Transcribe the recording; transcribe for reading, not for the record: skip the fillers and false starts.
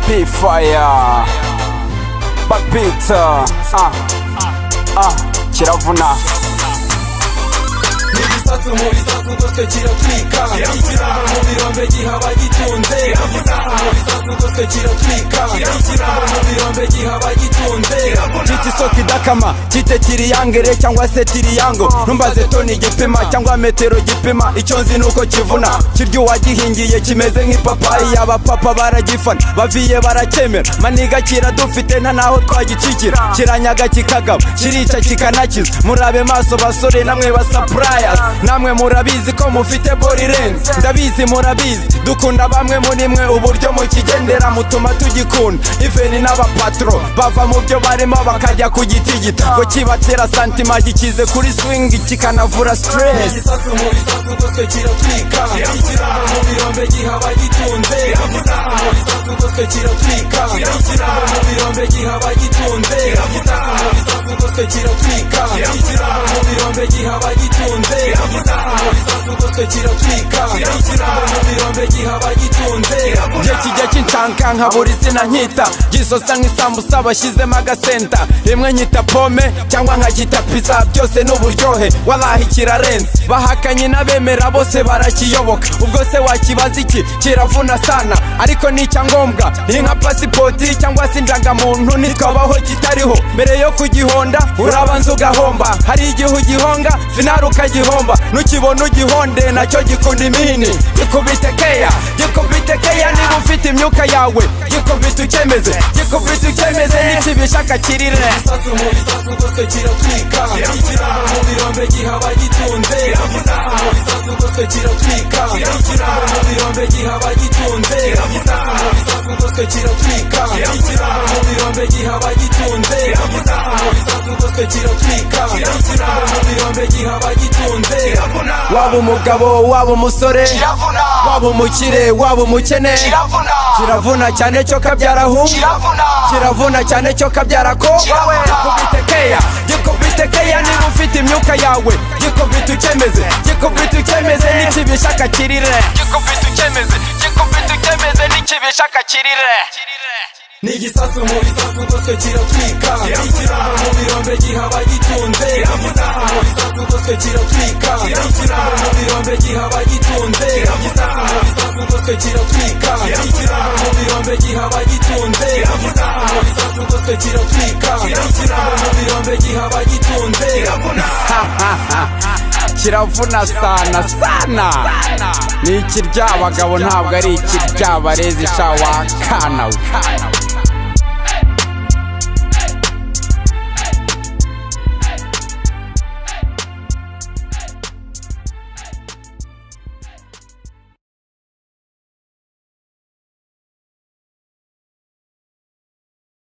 P-Fire Babita kiravuna Nibisasu mu bisasu gose kiratwika ikiraro mu birombe gihaba gitunze Nibisasu mu bisasu gose kiratwika ikiraro mu birombe gihaba gitunze Kiti soki dakama kite tiriyangere cyangwa se tiriyango ntumbaze toni gipima cyangwa metero gipima icyo nzi nuko kivuna kirya uwagihingiye kimeze nk'ipapayi abapapa baragifana baviye barakemera maniga kiradufite nta naho twagicikira kiranyaga kikagaba kirica kikanakiza murabe maso basore namwe basapurayas namwe murabizi ko mufite body lens ndabizi murabizi dukunda bamwe muri mwe uburyo mukigendera mutuma tugikunda even n'abapatro bava mu byo barimo bakajya ku gitigita ngo kibatera santima gikize kuri swing kikanavura stress Nibisasu mu bisasu gose kiratwika ikiraro mu birombe gihaba gitunze Nibisasu mu bisasu gose kiratwika ikiraro mu birombe gihaba gitunze Nibisasu mu bisasu gose kiratwika ikiraro mu birombe gihaba gitunze Nibisasu mu bisasu gose kiratwika ikiraro mu birombe gihaba gitunze Gihe kijya kincanka nka buri zina nkita gisosa nk'isambusa bashyizemo agasenta rimwe nyita pome cyangwa nkagita pizza byose n'uburyohe wallahi kirarenze bahakanye n'abemera bose barakiyoboka ubwo se wakibaza iki kiravuna sana ariko ni icyangombwa ni nka pasipoti cyangwa se indangamuntu ntikabaho kitariho mbere yo kugihonda urabanza ugahomba hari igihe ugihonga finari ukagihomba nukibona ugihonde nacyo gikunda imihini gikubite keya niba ufite imyuka yawe gikubite ukemeze n'ikibishaka kirire Nibisasu mu bisasu gose kiratwika ikiraro mu birombe gihaba gitunze Nibisasu mu bisasu gose kiratwika ikiraro mu birombe gihaba gitunze Nibisasu mu bisasu gose kiratwika ikiraro mu birombe gihaba gitunze Nibisasu mu bisasu gose kiratwika ikiraro mu birombe gihaba gitunze waba umugabo waba umusore waba umukire waba umukene kiravuna cyane cyo kabyarahu kiravuna cyane cyo kabyara ko gikubite keya niba ufite imyuka yawe gikubite ukemeze n'ikibishaka kirire n'ikibishaka kirire Nigisasu mu bisasu gose kiratwika ikiraro mu birombe gihaba gitunze Nibisasu mu bisasu gose kiratwika ikiraro mu birombe gihaba gitunze Nibisasu mu bisasu gose kiratwika ikiraro mu birombe gihaba gitunze Nibisasu mu bisasu gose kiratwika ikiraro mu birombe gihaba gitunze kiravuna sana ni ikirya abagabo ntabwo ari ikirya barezi sha wakana